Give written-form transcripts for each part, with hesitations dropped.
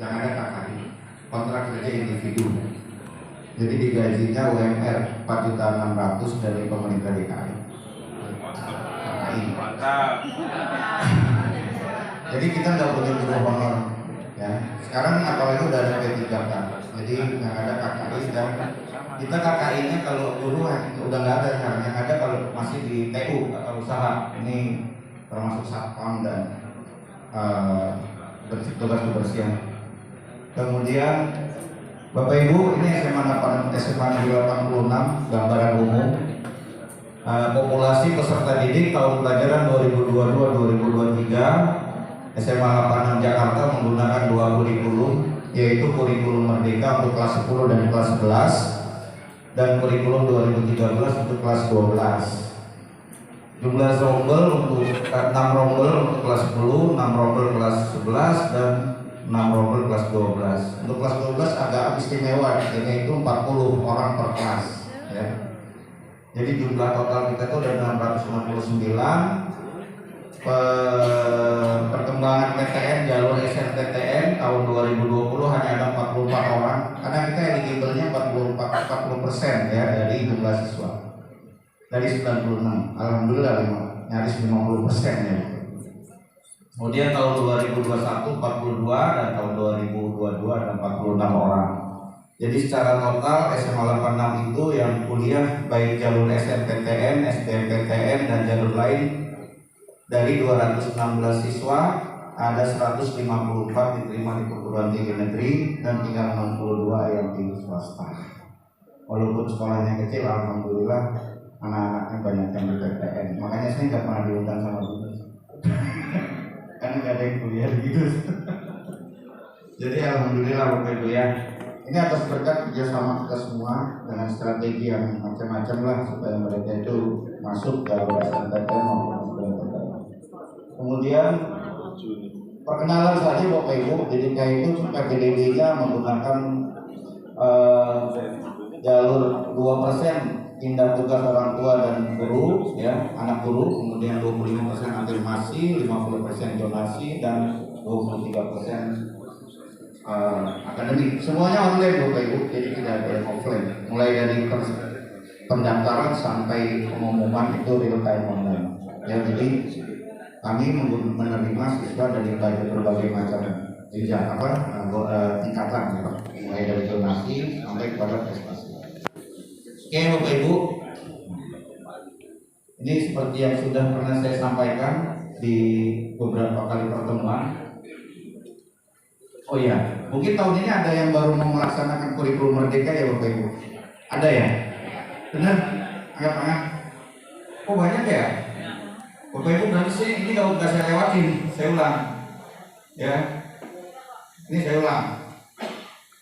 yang ada KKI, kontrak kerja individu. Jadi digajinya UMR 4.600.000 dari pemerintah DKI. KKI. Jadi kita nggak punya guru honor, ya. Sekarang apalagi udah ada P3K, jadi nggak ada KKI dan kita KKI-nya kalau guru udah nggak ada sekarang. Yang ada kalau masih di TU atau usaha, ini termasuk satpam dan tugas kebersihan. Kemudian Bapak Ibu, ini SMA Negeri 86 gambaran umum. Populasi peserta didik tahun pelajaran 2022-2023 SMA 86 Jakarta menggunakan 2 kurikulum, yaitu kurikulum Merdeka untuk kelas 10 dan kelas 11 dan kurikulum 2013 untuk kelas 12. Jumlah rombel untuk 6 rombel untuk kelas 10, 6 rombel kelas 11 dan 6 rombel kelas 12. Untuk kelas 12 agak istimewa, yaitu 40 orang per kelas, ya. Jadi jumlah total kita itu ada 669. Perkembangan PTN jalur SNPTN tahun 2020 hanya ada 44 orang karena kita eligible-nya 40% ya dari jumlah siswa dari 96. Alhamdulillah nyaris 50% ya. Kemudian tahun 2021 42 dan tahun 2022 ada 46 orang. Jadi secara total SMA 86 itu yang kuliah baik jalur SNPTN, SBMPTN dan jalur lain dari 216 siswa ada 154 diterima di perguruan tinggi negeri dan tinggal 62 yang di swasta. Walaupun sekolahnya kecil, alhamdulillah anak-anaknya banyak yang di PTN. Makanya saya nggak pernah diundang sama Bu. Karena nggak ada yang kuliah gitu. Jadi alhamdulillah Bapak Ibu ya. Ini atas berkat kerjasama kita semua dengan strategi yang macam-macam lah supaya mereka itu masuk ke SNPTN maupun SBMPTN. Kemudian perkenalan saja Bapak Ibu, DDK itu PPDB-nya menggunakan jalur 2% tindak tugas orang tua dan guru, ya, anak guru, kemudian 25% afirmasi, 50% donasi dan 23% akademik. Semuanya online Bapak Ibu, jadi tidak ada yang offline. Mulai dari pendaftaran sampai pengumuman itu real time online. Ya, jadi kami menerima siswa dari berbagai macam jenjang tingkatan, ya, mulai dari donasi sampai kepada prestasi. Oke Bapak Ibu, ini seperti yang sudah pernah saya sampaikan di beberapa kali pertemuan. Oh iya, mungkin tahun ini ada yang baru mau melaksanakan kurikulum Merdeka ya Bapak Ibu? Ada ya? Benar? Angkat tangan. Oh banyak ya? Bapak Ibu berarti sih ini kalau nggak saya lewatin, saya ulang. Ya, ini saya ulang.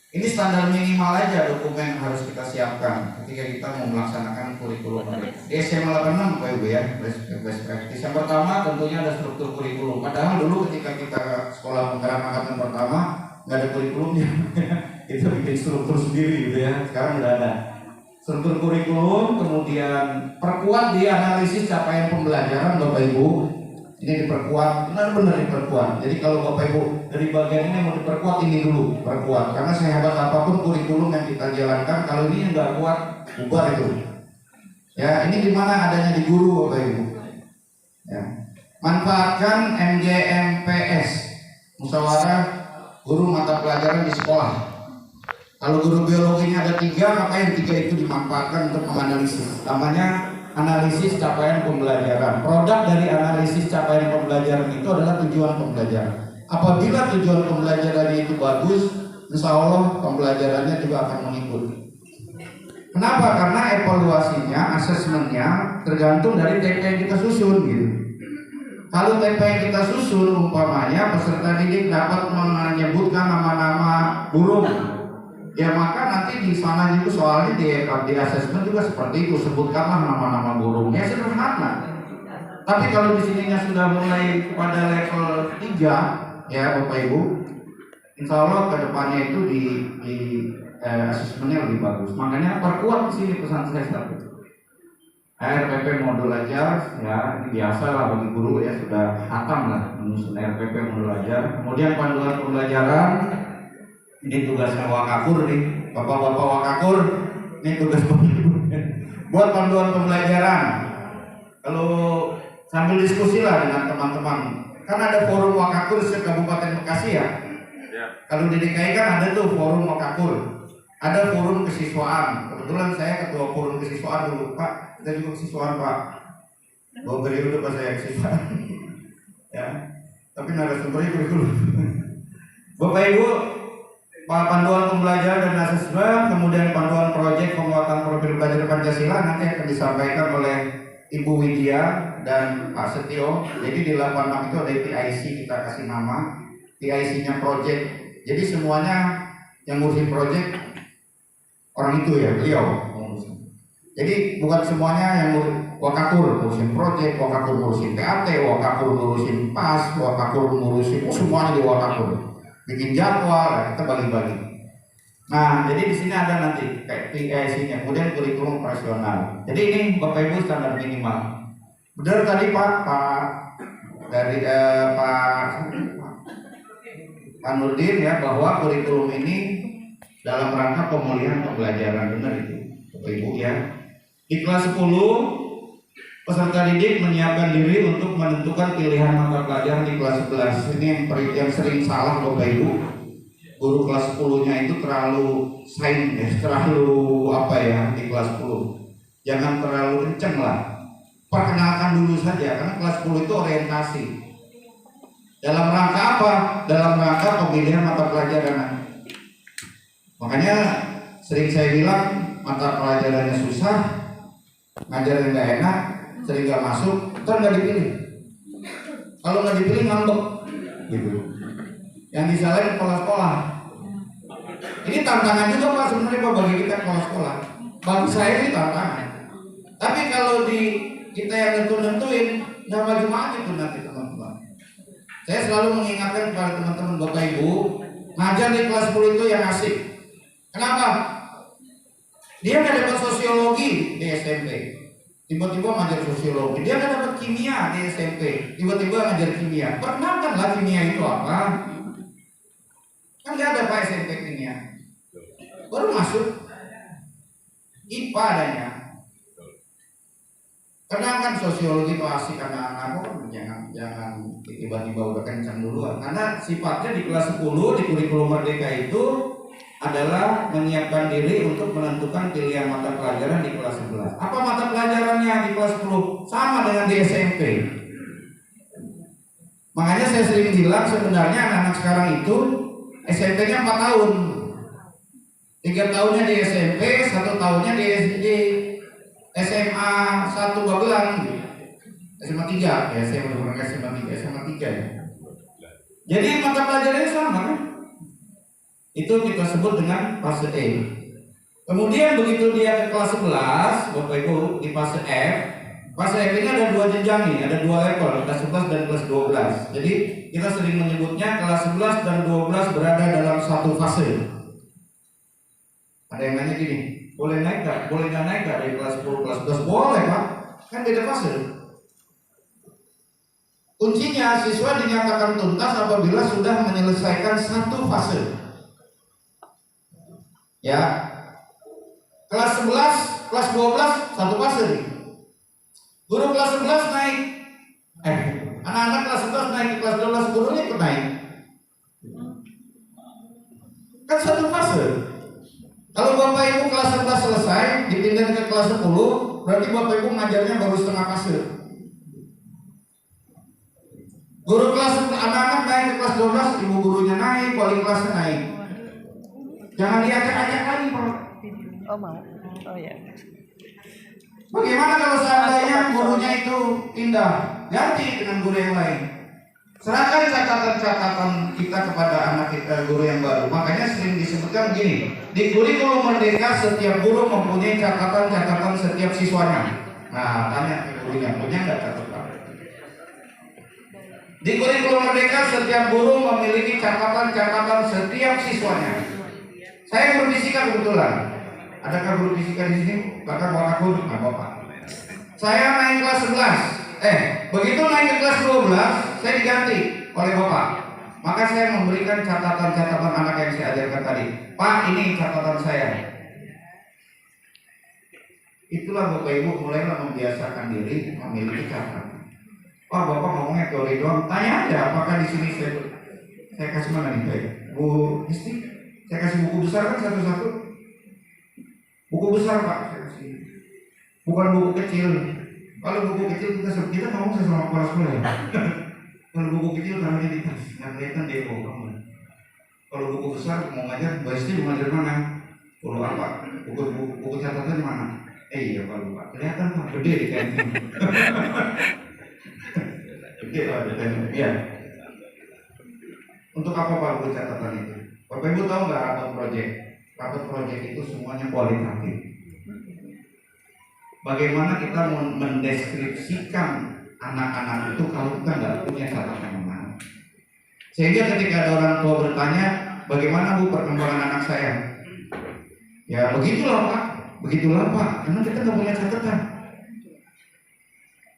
Ini standar minimal aja dokumen yang harus kita siapkan ketika kita mau melaksanakan kurikulum Merdeka. Di SMA 86 Bapak Ibu ya, best practice. Yang pertama tentunya ada struktur kurikulum. Padahal dulu ketika kita sekolah penggerak angkatan pertama nggak ada kurikulumnya, itu bikin struktur sendiri gitu ya. Sekarang udah ada struktur kurikulum, kemudian perkuat di analisis capaian pembelajaran Bapak Ibu. Ini diperkuat, benar-benar diperkuat. Jadi kalau Bapak Ibu dari bagian ini mau diperkuat, ini dulu perkuat. Karena sehebat apapun kurikulum yang kita jalankan, kalau ini nggak kuat, bubar itu. Ya, ini di mana adanya di guru Bapak Ibu. Ya. Manfaatkan MGMPS, musyawarah guru mata pelajaran di sekolah. Kalau guru biologinya ada 3, maka yang 3 itu dimanfaatkan untuk menganalisis. Namanya analisis capaian pembelajaran. Produk dari analisis capaian pembelajaran itu adalah tujuan pembelajaran. Apabila tujuan pembelajarannya itu bagus, insya Allah pembelajarannya juga akan mengikut. Kenapa? Karena evaluasinya, asesmennya tergantung dari TP yang kita susun gitu. Kalau TP yang kita susun, umpamanya peserta didik dapat menyebutkan nama-nama burung, ya maka nanti di sana itu soalnya di asesmen juga seperti itu, sebutkanlah nama-nama burungnya, sederhana. Tapi kalau di sininya sudah mulai pada level 3, ya Bapak Ibu, insya Allah kedepannya itu di asesmennya lebih bagus. Makanya perkuat di sini pesan saya satu. RPP modul ajar, ya ini biasa lah bagi guru ya, sudah hatam lah menyusun RPP modul ajar. Kemudian panduan pembelajaran, Ini tugasnya Wakakur nih, bapak-bapak Wakakur. Ini tugas buat panduan pembelajaran. Kalau sambil diskusi lah dengan teman-teman. Kan ada forum Wakakur se-Kabupaten Bekasi ya. Kalau di DKI kan ada tuh forum Wakakur. Ada forum kesiswaan. Kebetulan saya ketua forum kesiswaan dulu, Pak. Kita juga kesiswaan, Pak. 2 periode pas saya kesiswaan. Ya. Tapi narasumbernya kurikulum. Bapak Ibu, panduan pembelajaran dan asesmen, kemudian panduan proyek penguatan profil belajar Pancasila nanti akan disampaikan oleh Ibu Widya dan Pak Setio. Jadi di 86 itu ada PIC, kita kasih nama PIC-nya project. Jadi semuanya yang ngurusin project orang itu ya, beliau. Jadi bukan semuanya yang Wakakur ngurusin project, Wakakur ngurusin PAT, Wakakur ngurusin PAS, Wakakur ngurusin semuanya di Wakakur. Bikin jadwal, kita bagi-bagi. Nah, jadi di sini ada nanti kayak PIC-nya, kemudian kurikulum operasional. Jadi ini Bapak Ibu standar minimal. Benar tadi Pak dari Pak Nurdin ya, bahwa kurikulum ini dalam rangka pemulihan pembelajaran, benar itu Bapak Ibu ya. Di kelas 10 peserta didik menyiapkan diri untuk menentukan pilihan mata pelajaran di kelas 11. Ini yang sering salah Bapak Ibu. Guru kelas 10-nya itu terlalu terlalu apa ya di kelas 10. Jangan terlalu kenceng lah. Perkenalkan dulu saja, karena kelas 10 itu orientasi. Dalam rangka apa? Dalam rangka pemilihan mata pelajaran. Makanya sering saya bilang mata pelajarannya susah, ngajarin nggak enak, sering nggak masuk, ntar nggak dipilih. Kalau nggak dipilih ngambek, gitu. Yang disalahin kepala sekolah. Ini tantangan juga Pak sebenarnya Pak bagi kita kepala sekolah. Bagi saya ini tantangan. Tapi kalau di kita yang nentuin, nggak maju-maju tuh nanti teman-teman. Saya selalu mengingatkan kepada teman-teman Bapak Ibu, ngajar di kelas 10 itu yang asik. Kenapa? Dia nggak dapat sosiologi di SMP. Tiba-tiba ngajar sosiologi, dia nggak dapat kimia di SMP, tiba-tiba ngajar kimia. Perkenalkanlah kimia itu apa? Kan nggak ada Pak SMP kimia, baru masuk IPA adanya. Kenalkan sosiologi itu asik anak-anak, jangan tiba-tiba udah kencang duluan. Karena sifatnya di kelas 10 di kurikulum Merdeka itu adalah menyiapkan diri untuk menentukan pilihan mata pelajaran di kelas 11. Apa mata pelajarannya di kelas 10? Sama dengan di SMP. Makanya saya sering bilang sebenarnya anak-anak sekarang itu SMP-nya 4 tahun. 3 tahunnya di SMP, 1 tahunnya di SMA 1 Babelan. SMA 3, ya saya benar SMA 3 ya. Jadi mata pelajarannya sama kan? Itu kita sebut dengan fase E. Kemudian begitu dia ke kelas 11, Bapak Ibu di fase F. Fase F ini ada 2 jenjang nih, ada 2 level, kelas 11 dan kelas 12. Jadi kita sering menyebutnya kelas 11 dan 12 berada dalam satu fase. Ada yang nanya gini, boleh naik gak? Boleh gak naik gak dari kelas 10 kelas 11? Boleh Pak, kan beda fase. Kuncinya siswa dinyatakan tuntas apabila sudah menyelesaikan satu fase. Ya, kelas 11, kelas 12 satu fase nih. Guru kelas 11 naik, anak-anak kelas 11 naik ke kelas 12, gurunya ikut naik. Kan satu fase. Kalau Bapak Ibu kelas 11 selesai, dipindah ke kelas 10, berarti Bapak Ibu ngajarnya baru setengah fase. Guru kelas anak-anak naik ke kelas 12, ibu gurunya naik, wali kelasnya naik. Jangan diacak-acak lagi Pak. Oh mau? Oh ya. Bagaimana kalau seandainya gurunya itu pindah, ganti dengan guru yang lain? Serahkan catatan-catatan kita kepada anak kita, guru yang baru. Makanya sering disebutkan gini, di kurikulum Merdeka setiap guru mempunyai catatan-catatan setiap siswanya. Nah, tanya gurunya, punya nggak catatan? Di kurikulum Merdeka setiap guru memiliki catatan-catatan setiap siswanya. Saya guru fisika kebetulan. Adakah guru fisika di sini? Bahkan Wakakur, nggak apa-apa. Saya naik kelas 11. Begitu naik ke kelas 12, saya diganti oleh Bapak. Maka saya memberikan catatan-catatan anak yang saya ajarkan tadi. Pak, ini catatan saya. Itulah Bapak Ibu mulailah membiasakan diri memiliki catatan. Pak, Bapak ngomongnya teori doang. Tanya aja apakah di sini saya kasih mana nih Pak? Bu Isti, saya kasih buku besar kan satu-satu. Buku besar Pak, saya kasih. Bukan buku kecil. Kalau buku kecil kita ngomong sama kepala sekolah ya. Kalau buku kecil taruhnya di tas, nggak kelihatan demo kamu. Kalau buku besar mau ngajar, Bu Isti mau ngajar mana? Perlu apa? Buku catatan mana? Iya Pak lupa. Kelihatan Pak, gede di kantin. Gede Pak di kantin. Ya. Untuk apa Pak buku catatan itu? Bapak Ibu tahu nggak rapat proyek? Rapat proyek itu semuanya kualitatif. Bagaimana kita mendeskripsikan anak-anak itu kalau kita nggak punya catatan yang mana? Sehingga ketika ada orang tua bertanya, bagaimana Bu perkembangan anak saya? Ya begitulah Pak. Begitulah Pak, karena kita nggak punya catatan.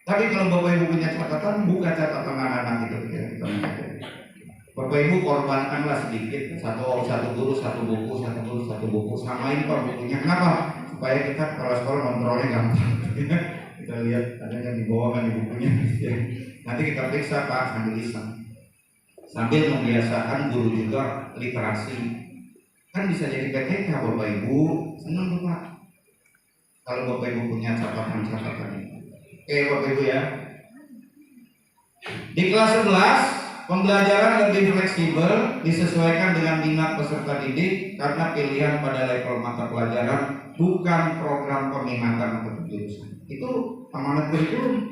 Tapi kalau Bapak Ibu punya catatan, buka catatan anak-anak itu. Ya, Bapak Ibu korbankanlah sedikit, satu guru satu buku, satu guru satu buku, samain Pak bukunya. Kenapa? Supaya kita kalau sekolah kontrolnya gampang. Kita lihat ada yang dibawakan di bukunya. Nanti kita periksa Pak sambil lisan, sambil membiasakan guru juga literasi. Kan bisa jadi PTK Bapak Ibu, senang Pak. Kalau Bapak Ibu punya catatan-catatan ini. Oke Bapak Ibu ya. Di kelas 11 pembelajaran lebih fleksibel disesuaikan dengan minat peserta didik karena pilihan pada level mata pelajaran bukan program peminatan atau jurusan. Itu amanat kurikulum.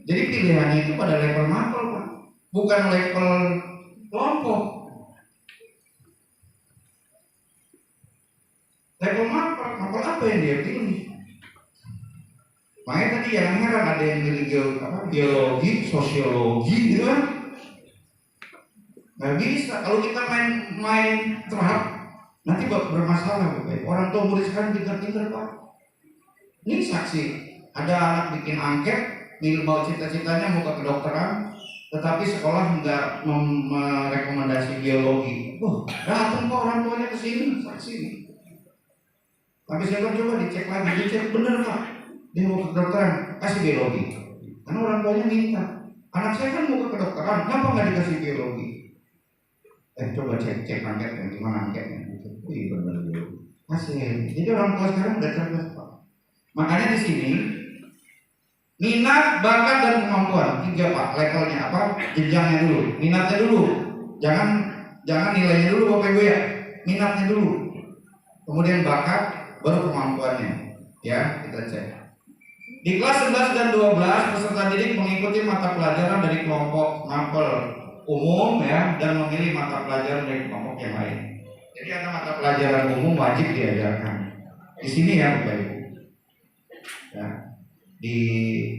Jadi pilihannya itu pada level mapel Pak, bukan level kelompok. Level mapel apa yang dia pilih? Makanya tadi yang heran ada yang pilih biologi, sosiologi gitu kan? Nggak bisa. Kalau kita main terap, nanti bermasalah Bapak. Orang tua murid sekarang pintar-pintar Pak. Ini saksi, ada anak bikin angket, mau cita-citanya mau ke kedokteran, tetapi sekolah nggak merekomendasi biologi. Wah, datang kok orang tuanya ke sini, saksi nih. Tapi saya coba dicek lagi, dicek bener Pak. Dia mau ke kedokteran, kasih biologi. Karena orang tuanya minta. Anak saya kan mau ke kedokteran, kenapa nggak dikasih biologi? Coba cek angketnya, gimana angketnya? Wih benar biologi. Kasih. Jadi orang tua sekarang udah cerdas Pak. Makanya di sini minat, bakat dan kemampuan 3 Pak. Levelnya apa? Jenjangnya dulu. Minatnya dulu. Jangan nilainya dulu Bapak Ibu ya. Minatnya dulu. Kemudian bakat, baru kemampuannya. Ya, kita cek. Di kelas 11 dan 12 peserta didik mengikuti mata pelajaran dari kelompok mapel umum ya dan memilih mata pelajaran dari kelompok yang lain. Jadi ada mata pelajaran umum wajib diajarkan. Di sini ya Bapak Ibu. Ya, di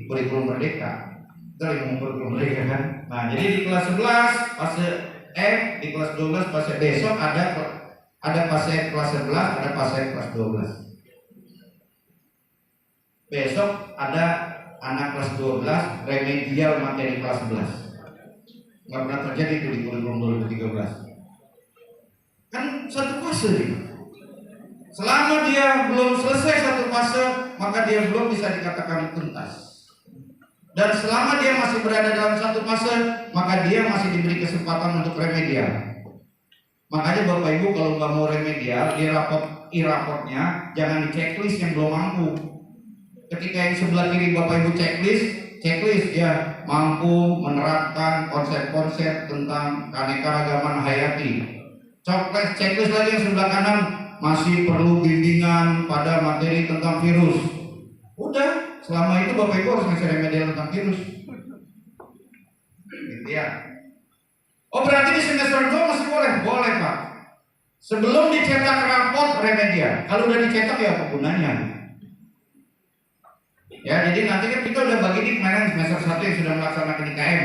kurikulum merdeka. Kita lagi ngomong kurikulum merdeka kan. Nah, jadi di kelas 11 fase F, di kelas 12 fase besok ada fase kelas 11, ada fase kelas 12. Besok ada anak kelas 12 remedial materi kelas 11. Nggak pernah terjadi itu di kurikulum 2013. Kan satu fase nih. Selama dia belum selesai satu fase, maka dia belum bisa dikatakan tuntas. Dan selama dia masih berada dalam satu fase, maka dia masih diberi kesempatan untuk remedial. Makanya Bapak Ibu kalau nggak mau remedial, di rapotnya jangan di checklist yang belum mampu. Ketika yang sebelah kiri Bapak Ibu checklist ya mampu menerapkan konsep-konsep tentang keanekaragaman hayati. Checklist lagi yang sebelah kanan masih perlu bimbingan pada materi tentang virus. Udah, selama itu Bapak Ibu harus ngasih remedial tentang virus. Gitu ya. Oh berarti di semester 2 masih boleh? Boleh Pak. Sebelum dicetak rapot remedial. Kalau udah dicetak ya apa gunanya? Ya, jadi nanti kan kita udah bagi di kemarin semester 1 yang sudah melaksanakan IKM.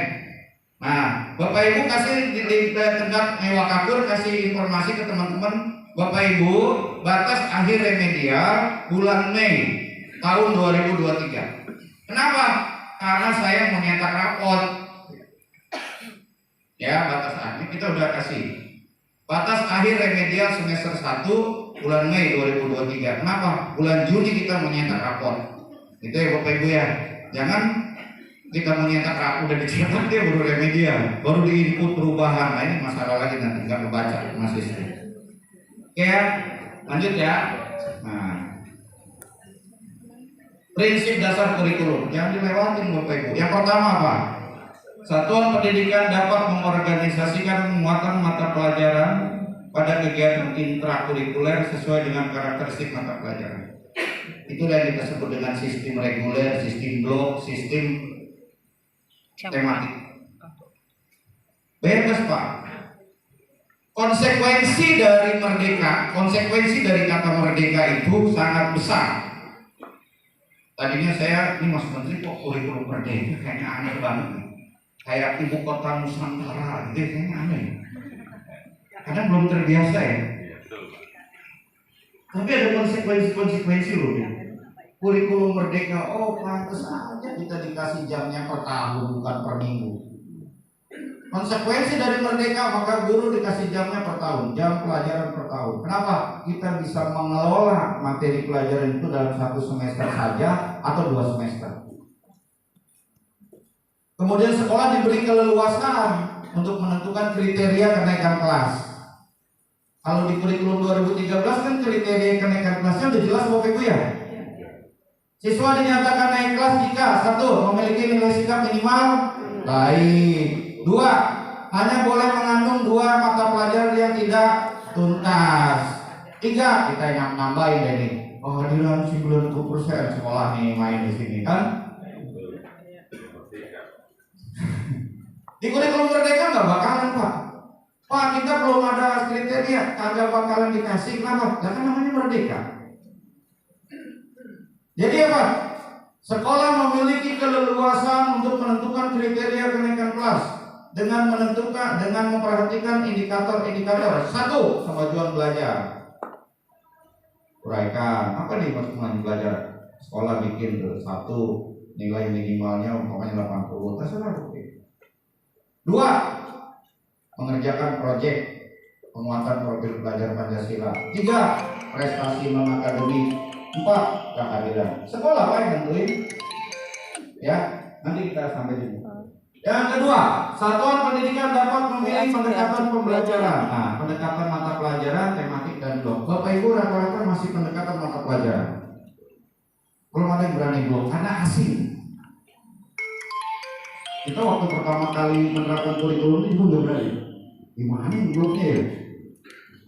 Nah, Bapak Ibu kasih di tengah Mewakakur kasih informasi ke teman-teman. Bapak Ibu, batas akhir remedial bulan Mei tahun 2023. Kenapa? Karena saya mau nyetak rapot. Ya, batas akhir kita udah kasih. Batas akhir remedial semester 1 bulan Mei 2023. Kenapa? Bulan Juni kita menyetak rapor. Itu ya Bapak Ibu ya. Jangan kita menyetak rapor udah dicetak dia baru remedial, baru diinput perubahan. Nah, ini masalah lagi nanti nggak kebaca masih. Oke ya, lanjut ya. Nah, prinsip dasar kurikulum yang dilewatin Bapak Ibu. Yang pertama apa? Satuan pendidikan dapat mengorganisasikan muatan mata pelajaran pada kegiatan intrakurikuler sesuai dengan karakteristik mata pelajaran. Itu yang kita sebut dengan sistem reguler, sistem blok, sistem tematik. Bebas Pak. Konsekuensi dari merdeka, konsekuensi dari kata merdeka itu sangat besar. Tadinya saya, ini Mas Menteri kok kurikulum merdeka kayaknya aneh banget nih. Kayak ibu kota Nusantara gitu, kayaknya aneh. Karena belum terbiasa ya. Tapi ada konsekuensi loh. Kurikulum merdeka, oh pantas aja kita dikasih jamnya per tahun bukan per minggu. Konsekuensi dari merdeka, maka guru dikasih jamnya per tahun, jam pelajaran per tahun. Kenapa? Kita bisa mengelola materi pelajaran itu dalam 1 semester saja atau 2 semester. Kemudian sekolah diberi keleluasaan untuk menentukan kriteria kenaikan kelas. Kalau di kurikulum 2013 kan kriteria kenaikan kelasnya udah jelas Bapak Ibu ya. Siswa dinyatakan naik kelas jika 1. Memiliki nilai sikap minimal baik. 2. Hanya boleh mengandung 2 mata pelajaran yang tidak tuntas. 3. Kita yang nambahin ini. Kehadiran 90% sekolah nih main di sini kan. Di kurikulum merdeka nggak bakalan Pak kita belum ada kriteria, kagak bakalan dikasih. Kenapa? Karena namanya merdeka. Jadi apa? Sekolah memiliki keleluasaan untuk menentukan kriteria kenaikan kelas dengan memperhatikan indikator-indikator. 1. Kemajuan belajar. Uraikan apa nih kemajuan belajar? Sekolah bikin 1 nilai minimalnya umpamanya 80, terserah. 2. Mengerjakan proyek penguatan profil pelajar Pancasila. 3. Prestasi non-akademik. 4. Kehadiran. Sekolah apa yang nentuin? Ya, nanti kita sampai di sini. Yang kedua, satuan pendidikan dapat memilih pendekatan pembelajaran. Nah, pendekatan mata pelajaran, tematik dan blok. Bapak Ibu rata-rata masih pendekatan mata pelajaran. Belum ada yang berani blok karena asing. Kita waktu pertama kali menerapkan kurikulum itu udah berani. Gimana nih bloknya ya?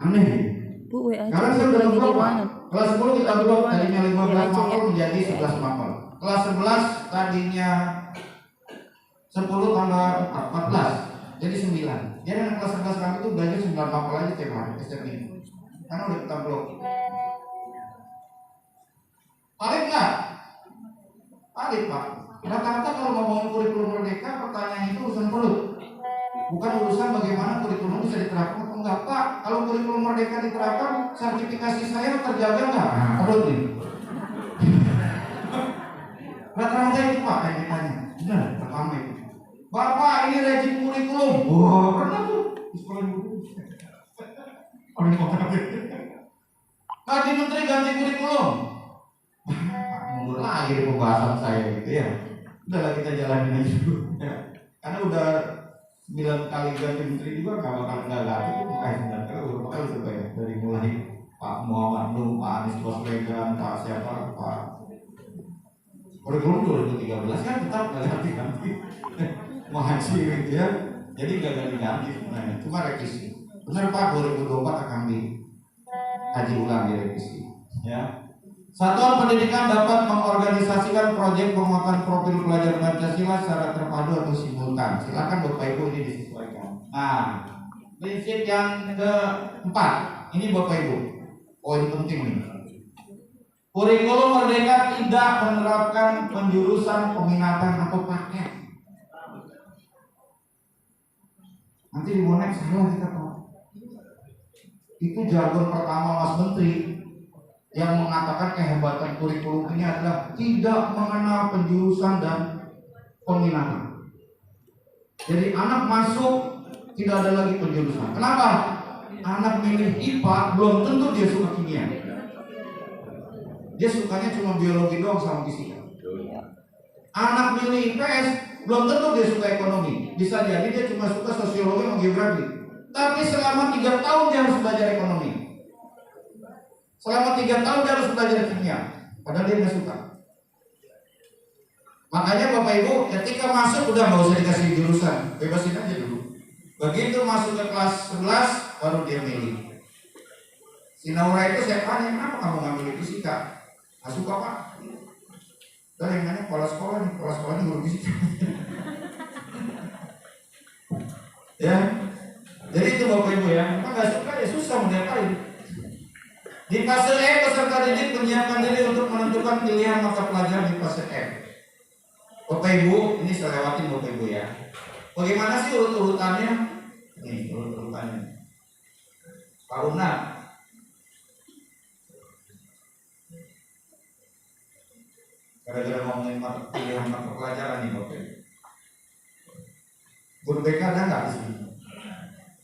Aneh. Bu, WA Karena saya udah blok Pak. Kelas 10 kita blok tadinya 15 mapel menjadi 11 mapel. Kelas 11 tadinya 10 tambah 14 jadi 9. Jadi anak kelas 11 kami itu belajar 9 mapel aja tiap hari setiap minggu. Karena udah kita blok. Paling enggak? Paling Pak. Rata-rata kalau ngomongin kurikulum merdeka, pertanyaan itu urusan perut. Bukan urusan bagaimana kurikulum bisa diterapkan atau enggak. Pak, kalau kurikulum merdeka diterapkan, sertifikasi saya terjaga enggak? Perut nih. Rata-rata itu Pak yang ditanya. Benar, pertama itu. Bapak, ini rejim kurikulum. Wah, pernah tuh di sekolah ibu. Orang kota. Ganti menteri, ganti kurikulum. Mundur lagi di pembahasan saya gitu ya. Udahlah kita jalanin aja dulu ya. Karena udah 9 kali ganti menteri juga gak bakal ganti. 9 kali berapa kali coba ya. Dari mulai Pak Muhammad Nuh, Pak Anies Baswedan, Pak siapa, Pak kurikulum 2013 kan tetap gak ganti-ganti. Mahaji gitu ya. Jadi gak ganti-ganti sebenarnya. Cuma revisi. Benar Pak, 2024 akan dikaji ulang direvisi ya. Satuan pendidikan dapat mengorganisasikan proyek penguatan profil pelajar Pancasila secara terpadu atau simultan. Silakan Bapak Ibu ini disesuaikan. Nah, prinsip yang keempat, ini Bapak Ibu, poin penting nih. Kurikulum merdeka tidak menerapkan penjurusan, peminatan atau paket. Nanti di bonek salah kita tahu. Itu jargon pertama Mas Menteri yang mengatakan kehebatan kurikulum ini adalah tidak mengenal penjurusan dan peminatan. Jadi anak masuk tidak ada lagi penjurusan. Kenapa? Anak milih IPA belum tentu dia suka kimia. Dia sukanya cuma biologi doang sama fisika. Anak milih IPS belum tentu dia suka ekonomi. Bisa jadi dia cuma suka sosiologi atau geografi. Tapi selama 3 tahun dia harus belajar ekonomi. Selama 3 tahun dia harus belajar kimia. Padahal dia nggak suka. Makanya Bapak Ibu ketika masuk udah nggak usah dikasih jurusan, bebasin aja dulu. Begitu masuk ke kelas 11 baru dia milih. Si Naura itu saya tanya, kenapa kamu ngambil fisika? Nggak suka Pak. Dan yang nanya kepala sekolah ini guru fisika. Ya, jadi itu Bapak Ibu ya, memang nggak suka ya susah mau diapain. Di fase E peserta didik menyiapkan diri untuk menentukan pilihan mata pelajaran di fase F. Bapak Ibu, ini saya lewatin Bapak Ibu ya. Bagaimana sih urut-urutannya? Nih, urut-urutannya. Pak Una. Gara-gara ngomongin pilihan mata pelajaran nih Bapak Ibu. Guru BK ada nggak di sini?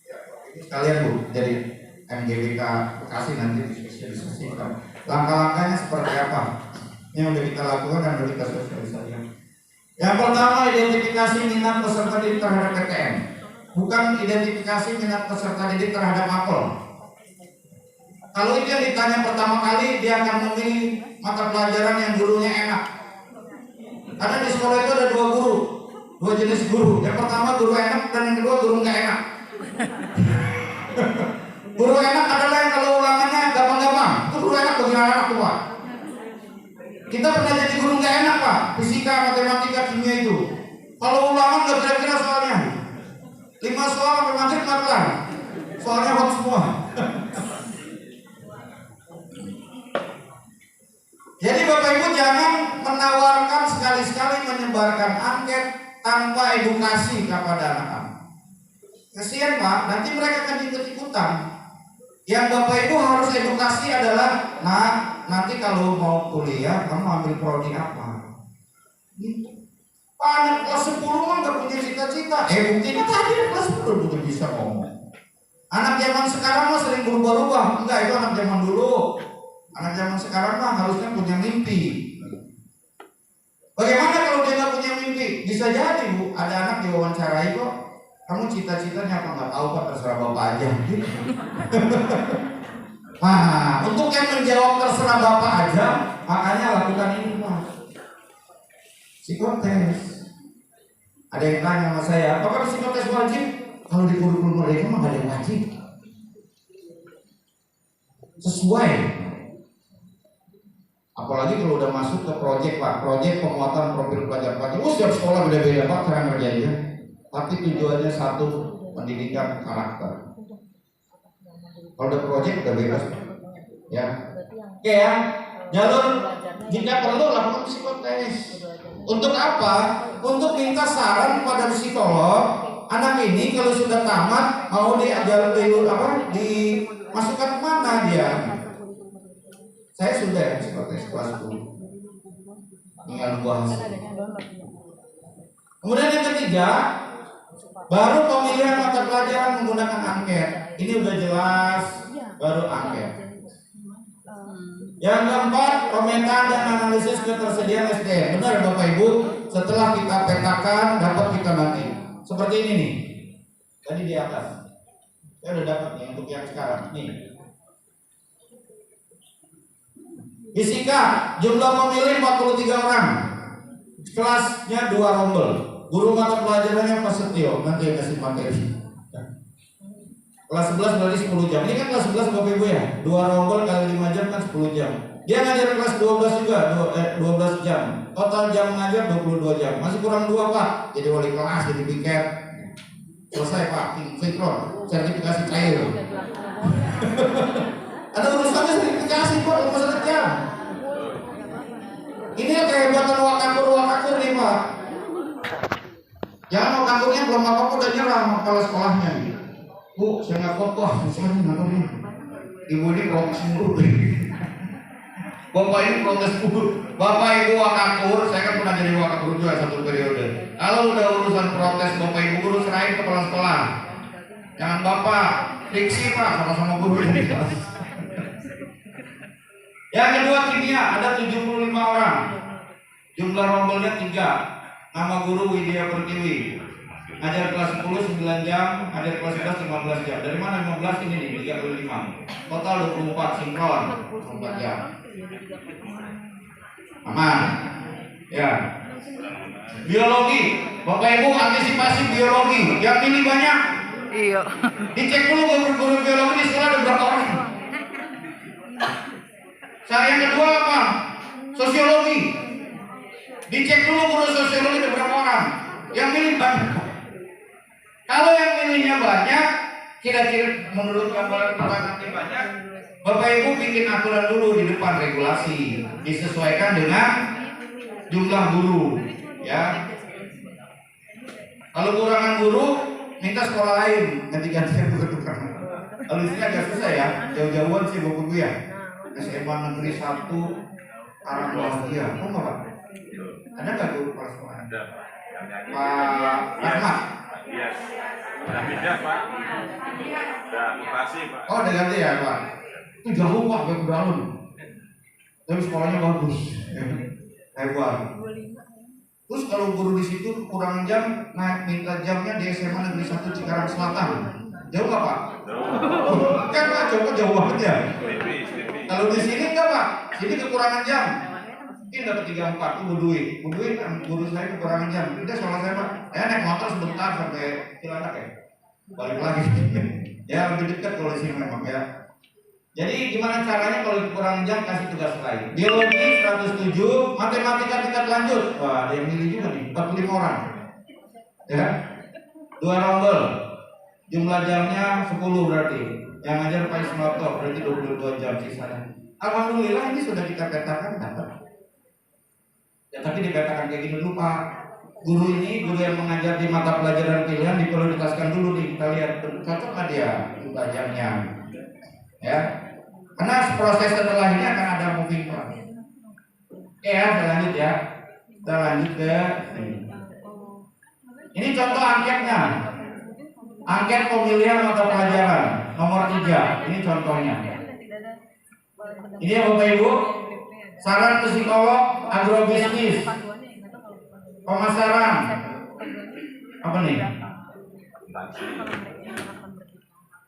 Ya, sekalian Bu, jadi MGBK Bekasi nanti diskusikan. Langkah-langkahnya seperti apa? Yang udah kita lakukan dan udah kita sosialisasikan. Yang pertama, identifikasi minat peserta didik terhadap PTN. Bukan identifikasi minat peserta didik terhadap mapel. Kalau itu yang ditanya pertama kali, dia akan memilih mata pelajaran yang gurunya enak. Karena di sekolah itu ada 2 guru, 2 jenis guru. Yang pertama guru enak dan yang kedua guru nggak enak. Guru enak adalah yang kalau ulangannya gampang-gampang. Itu guru enak bagi anak-anak tua. Kita pernah jadi guru nggak enak Pak, fisika, matematika, kimia itu. Kalau ulangan nggak kira-kira soalnya 5 soal sampai maghrib nggak kelar. Soalnya hot semua. Jadi Bapak Ibu jangan menawarkan sekali-sekali menyebarkan angket tanpa edukasi kepada anak-anak. Kasihan Pak, nanti mereka akan ikut-ikutan. Yang Bapak Ibu harus edukasi adalah, nah nanti kalau mau kuliah kamu ambil prodi apa? Gitu. Pak anak kelas 10 mah gak punya cita-cita. Buktinya tadi kelas 10 belum bisa ngomong. Anak zaman sekarang mah sering berubah-ubah. Enggak, itu anak zaman dulu. Anak zaman sekarang mah harusnya punya mimpi. Bagaimana kalau dia nggak punya mimpi? Bisa jadi Bu, ada anak diwawancarai kok. Kamu cita-citanya apa nggak tahu Pak, terserah Bapak aja. Nah, untuk yang menjawab terserah Bapak aja, makanya lakukan ini Pak. Psikotes. Ada yang tanya sama saya, apakah psikotes wajib? Kalau di kurikulum mereka mah nggak ada yang wajib. Sesuai. Apalagi kalau udah masuk ke proyek Pak, proyek penguatan profil pelajar Pak. Setiap sekolah beda-beda Pak cara ngerjainnya. Tapi tujuannya satu, pendidikan karakter. Kalau udah proyek udah bebas, ya. Oke ya, jalur jika perlu lakukan psikotes. Untuk apa? Untuk minta saran pada psikolog. Anak ini kalau sudah tamat mau diajar dimasukkan kemana dia? Saya sudah ya psikotes kelas 10. Tinggal buah. Kemudian yang ketiga, baru pemilihan mata pelajaran menggunakan angket. Ini udah jelas, baru angket. Yang keempat, pemetaan dan analisis ketersediaan SDM. Benar Bapak Ibu, setelah kita petakan dapat kita nanti. Seperti ini nih. Tadi di atas. Saya udah dapat nih untuk yang sekarang. Nih. Fisika, jumlah pemilih 43 orang. Kelasnya 2 rombel. Guru mata pelajarannya Pak Setio, nanti yang kasih materi. Kelas 11 berarti 10 jam. Ini kan kelas 11 Bapak Ibu ya. 2 rombel kali 5 jam kan 10 jam. Dia ngajar kelas 12 juga, 12 jam. Total jam mengajar 22 jam. Masih kurang 2 Pak. Jadi wali kelas, jadi piket. Selesai Pak, sinkron, sertifikasi cair. Ada urusannya sertifikasi Pak, urusan jam. Ini kehebatan wakakur nih Pak. Jangan wakakurnya belum apa-apa udah nyerah sama kepala sekolahnya. Bu, saya nggak kokoh, misalnya nggak nih. Ibu ini protes mulu. Bapak ini protes mulu. Bapak Ibu wakakur, saya kan pernah jadi wakakur juga 1 periode. Kalau udah urusan protes Bapak Ibu guru serahin kepala sekolah. Jangan bapak, fiksi pak, sama-sama guru di kelas. Yang kedua kimia, ada 75 orang. Jumlah rombelnya 3. Nama guru Widya Pertiwi. Ngajar kelas 10 9 jam, ngajar kelas 11 15 jam. Dari mana 15 ini nih? 3 kali 5. Total 24 sinkron, 24 jam. Aman. Ya. Biologi. Bapak Ibu antisipasi biologi. Yang ini banyak. Iya. Dicek dulu guru-guru biologi di sekolah ada berapa orang. Yang kedua apa? Sosiologi. Dicek dulu guru sosiologi ada berapa orang. Yang milih banyak. Kalau yang milihnya banyak, kira-kira menurut gambaran kita nanti banyak, Bapak Ibu bikin aturan dulu di depan regulasi, disesuaikan dengan jumlah guru, ya. Kalau kurangan guru, minta sekolah lain, ganti-gantian tukar-tukar. Kalau di sini agak susah ya, jauh-jauhan sih Bapak Ibu ya. SMA Negeri 1 Arah Bahagia, oh enggak Pak? Ada nggak guru kepala sekolah? Ada. Pak Rahmat. Iya. Udah pindah Pak. Udah mutasi Pak. Oh udah ganti ya Pak. Itu jauh Pak, ke Beralun. Tapi sekolahnya bagus, hebat. Terus kalau guru di situ kurang jam, naik minta jamnya di SMA Negeri 1 Cikarang Selatan. Jauh nggak Pak? Jauh. Kan Pak jauh banget ya. Sleepy. Kalau di sini enggak Pak, sini kekurangan jam. Ini dapat 34 tuh buduin kan guru saya kekurangan jam. Udah salah saya Pak. Saya naik motor sebentar sampai Cilandak ya. Balik lagi. Ya lebih dekat kalau di sini memang ya. Jadi gimana caranya kalau kekurangan jam kasih tugas lain. Biologi 107, matematika tingkat lanjut. Wah, ada yang milih juga nih, 45 orang. Ya. 2 rombel. Jumlah jamnya 10 berarti. Yang ngajar Pak Isnoto berarti 22 jam sisanya. Alhamdulillah ini sudah kita petakan dapat. Ya tapi dikatakan kayak gini dulu Pak. Guru ini, guru yang mengajar di mata pelajaran pilihan diprioritaskan dulu nih. Kita lihat cocok nggak dia jumlah jamnya. Ya. Karena proses setelah ini akan ada moving plan. Oke ya, kita lanjut ya. Kita lanjut ke ini contoh angketnya. Angket pemilihan mata pelajaran nomor 3. Ini contohnya. Ini ya Bapak Ibu. Saran psikolog agrobisnis. Pemasaran. Apa nih?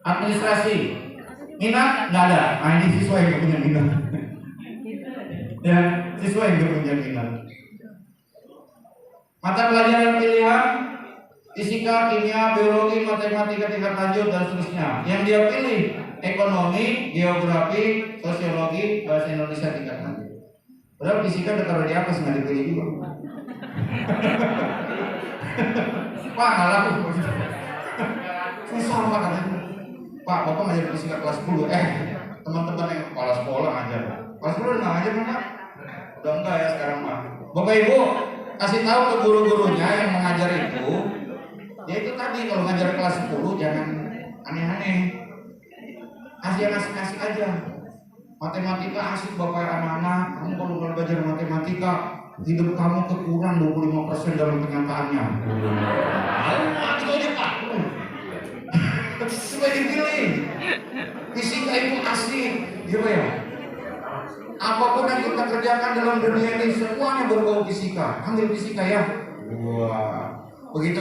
Administrasi. Minat nggak ada. Nah ini siswa yang punya minat. Ya, siswa yang punya minat. Mata pelajaran pilihan fisika, kimia, biologi, matematika tingkat lanjut dan seterusnya. Yang dia pilih ekonomi, geografi, sosiologi, bahasa Indonesia tingkat lanjut. Padahal fisika udah di atas nggak dipilih juga. Pak nggak laku. Susah Pak katanya. Pak, Bapak ngajar fisika kelas 10. Teman-teman yang kepala sekolah ngajar. Kelas 10 udah ngajar kan Pak? Udah enggak ya sekarang Pak. Bapak Ibu kasih tahu ke guru-gurunya yang mengajar itu. Ya itu tadi kalau ngajar kelas 10 jangan aneh-aneh. Kasih yang asik-asik aja. Matematika asik Bapak anak-anak. Kamu kalau belajar matematika hidup kamu kekurang 25% dalam kenyataannya. Itu aja Pak. Supaya dipilih. Fisika itu asik, gitu ya. Apapun yang kita kerjakan dalam dunia ini semuanya berbau fisika. Ambil fisika ya. Wah, begitu.